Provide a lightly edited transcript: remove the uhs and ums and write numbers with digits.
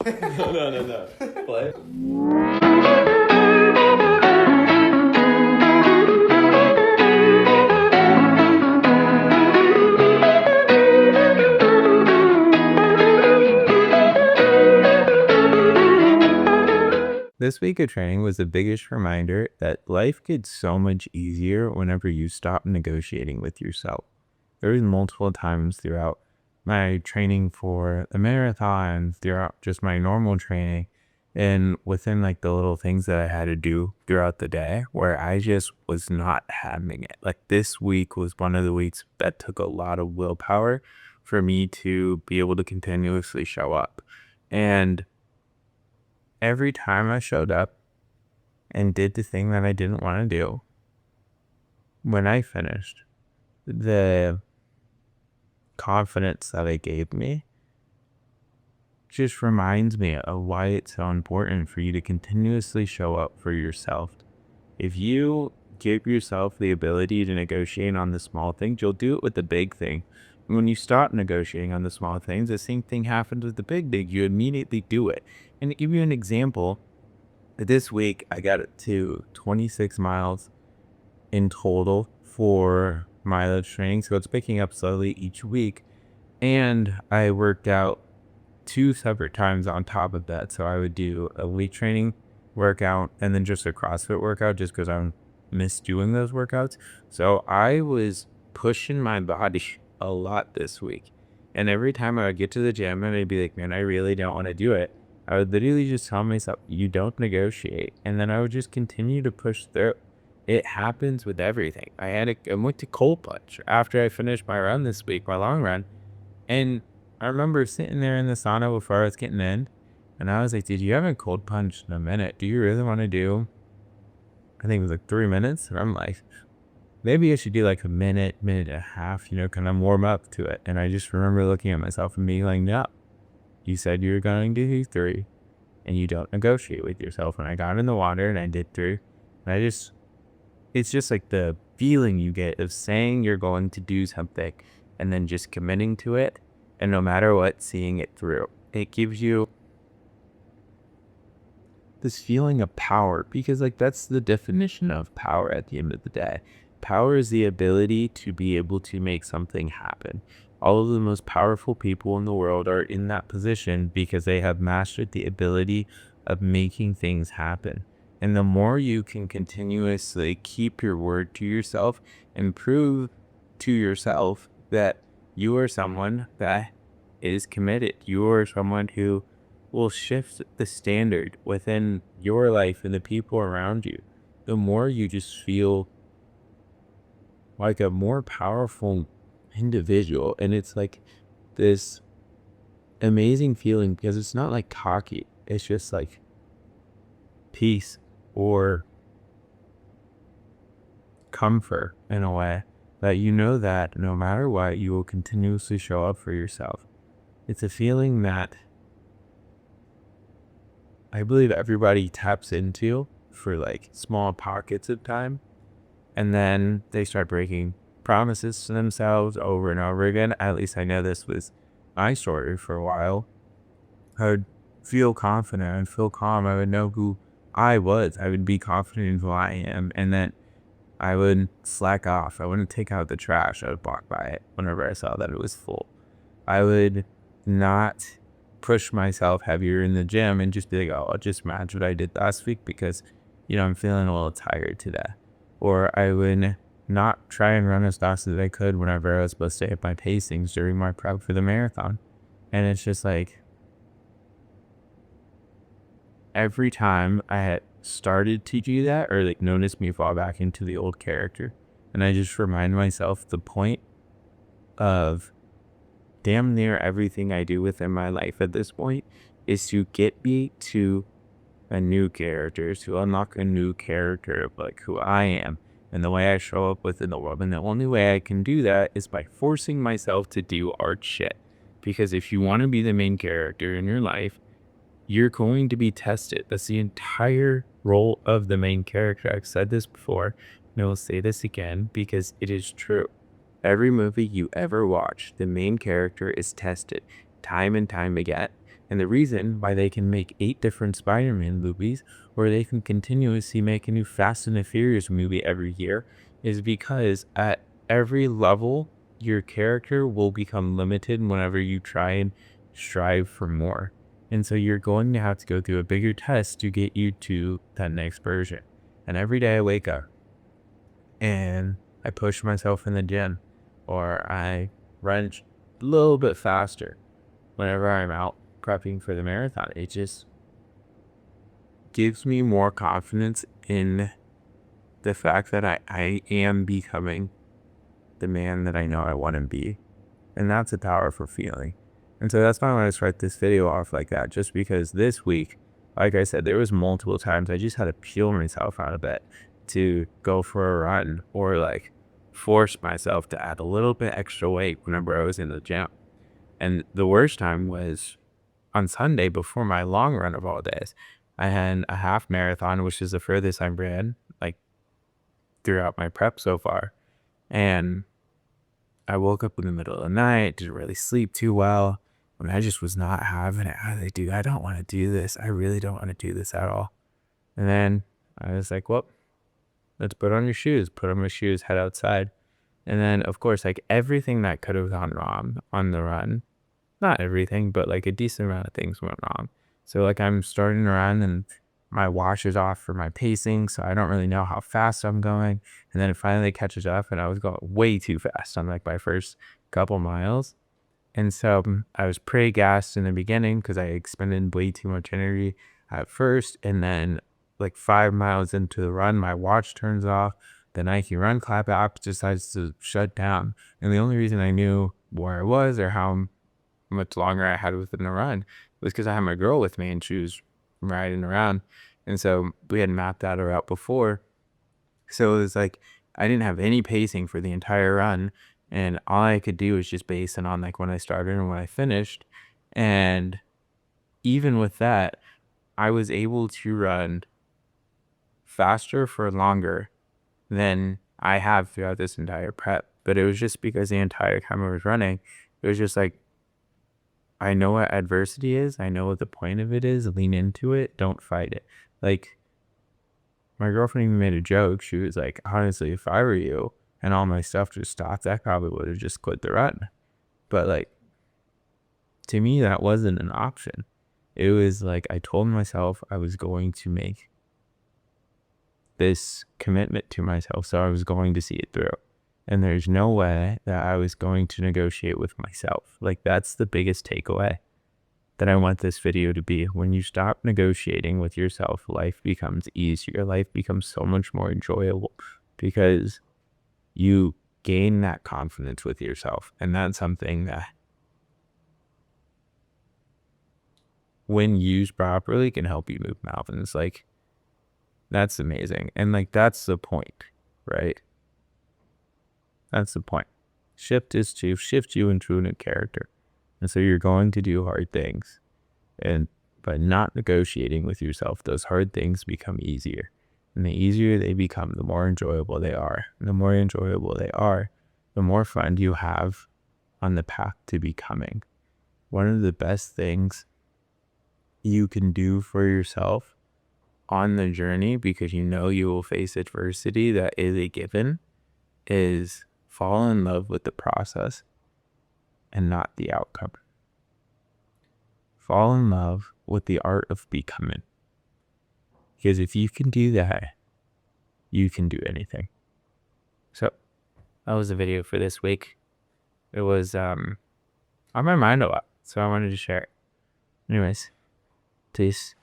No. Play. This week of training was the biggest reminder that life gets so much easier whenever you stop negotiating with yourself. There was multiple times throughout my training for the marathon, throughout just my normal training, and within like the little things that I had to do throughout the day where I just was not having it. Like this week was one of the weeks that took a lot of willpower for me to be able to continuously show up. And every time I showed up and did the thing that I didn't want to do, when I finished, the confidence that it gave me just reminds me of why it's so important for you to continuously show up for yourself. If you give yourself the ability to negotiate on the small things, you'll do it with the big thing. And when you stop negotiating on the small things, the same thing happens with the big thing. You immediately do it. And to give you an example, this week I got it to 26 miles in total for mileage training. So it's picking up slowly each week. And I worked out 2 separate times on top of that. So I would do a weight training workout and then just a CrossFit workout just because I miss doing those workouts. So I was pushing my body a lot this week. And every time I would get to the gym and I'd be like, man, I really don't want to do it, I would literally just tell myself, you don't negotiate. And then I would just continue to push through. It happens with everything. I went to cold plunge after I finished my run this week, my long run. And I remember sitting there in the sauna before I was getting in. And I was like, dude, you haven't cold punched in a minute. Do you really want to do, I think it was like 3 minutes? And I'm like, maybe I should do like a minute, minute and a half, kind of warm up to it. And I just remember looking at myself and being like, no, you said you were going to do 3 and you don't negotiate with yourself. And I got in the water and I did 3. And it's just like the feeling you get of saying you're going to do something and then just committing to it. And no matter what, seeing it through. It gives you this feeling of power because like that's the definition of power at the end of the day. Power is the ability to be able to make something happen. All of the most powerful people in the world are in that position because they have mastered the ability of making things happen. And the more you can continuously keep your word to yourself and prove to yourself that you are someone that is committed, you are someone who will shift the standard within your life and the people around you, the more you just feel like a more powerful individual. And it's like this amazing feeling because it's not like cocky. It's just like peace or comfort in a way that you know that no matter what, you will continuously show up for yourself. It's a feeling that I believe everybody taps into for like small pockets of time. And then they start breaking promises to themselves over and over again. At least I know this was my story for a while. I would feel confident and feel calm. I would know who I was. I would be confident in who I am. And then I would slack off. I wouldn't take out the trash. I would walk by it whenever I saw that it was full. I would not push myself heavier in the gym and just be like, oh, I'll just match what I did last week because, I'm feeling a little tired today. Or I would not try and run as fast as I could whenever I was supposed to hit my pacings during my prep for the marathon. And it's just like every time I had started to do that or like noticed me fall back into the old character, and I just remind myself the point of damn near everything I do within my life at this point is to get me to a new character, to unlock a new character of like who I am and the way I show up within the world. And the only way I can do that is by forcing myself to do art shit. Because if you want to be the main character in your life, you're going to be tested. That's the entire role of the main character. I've said this before, and I will say this again because it is true. Every movie you ever watch, the main character is tested time and time again. And the reason why they can make 8 different Spider-Man movies, or they can continuously make a new Fast and the Furious movie every year, is because at every level, your character will become limited whenever you try and strive for more. And so you're going to have to go through a bigger test to get you to that next version. And every day I wake up and I push myself in the gym, or I run a little bit faster whenever I'm out prepping for the marathon. It just gives me more confidence in the fact that I am becoming the man that I know I want to be. And that's a powerful feeling. And so that's why I want to start this video off like that, just because this week, like I said, there was multiple times I just had to peel myself out of bed to go for a run, or like force myself to add a little bit extra weight whenever I was in the gym. And the worst time was on Sunday before my long run of all days. I had a half marathon, which is the furthest I've ran like throughout my prep so far. And I woke up in the middle of the night, didn't really sleep too well. And I just was not having it. I was like, dude, I don't want to do this. I really don't want to do this at all. And then I was like, well, let's put on your shoes. Put on my shoes, head outside. And then, of course, like everything that could have gone wrong on the run, not everything, but like a decent amount of things went wrong. So like I'm starting to run and my watch is off for my pacing, so I don't really know how fast I'm going. And then it finally catches up and I was going way too fast on like my first couple miles. And so I was pretty gassed in the beginning because I expended way too much energy at first. And then like 5 miles into the run, my watch turns off. The Nike Run Clap app decides to shut down. And the only reason I knew where I was or how much longer I had within the run was because I had my girl with me and she was riding around. And so we had mapped that out before. So it was like I didn't have any pacing for the entire run. And all I could do was just base it on like when I started and when I finished. And even with that, I was able to run faster for longer than I have throughout this entire prep. But it was just because the entire time I was running, it was just like, I know what adversity is. I know what the point of it is. Lean into it. Don't fight it. Like, my girlfriend even made a joke. She was like, honestly, if I were you and all my stuff just stopped, I probably would have just quit the run. But like, to me, that wasn't an option. It was like, I told myself I was going to make this commitment to myself. So I was going to see it through. And there's no way that I was going to negotiate with myself. Like, that's the biggest takeaway that I want this video to be. When you stop negotiating with yourself, life becomes easier. Life becomes so much more enjoyable because you gain that confidence with yourself. And that's something that, when used properly, can help you move mountains. Like, that's amazing. And like, that's the point, right? That's the point. Shift is to shift you into a new character. And so you're going to do hard things. And by not negotiating with yourself, those hard things become easier. And the easier they become, the more enjoyable they are. And the more enjoyable they are, the more fun you have on the path to becoming. One of the best things you can do for yourself on the journey, because you know you will face adversity that is a given, is fall in love with the process and not the outcome. Fall in love with the art of becoming. Because if you can do that, you can do anything. So that was the video for this week. It was on my mind a lot, so I wanted to share it. Anyways, peace.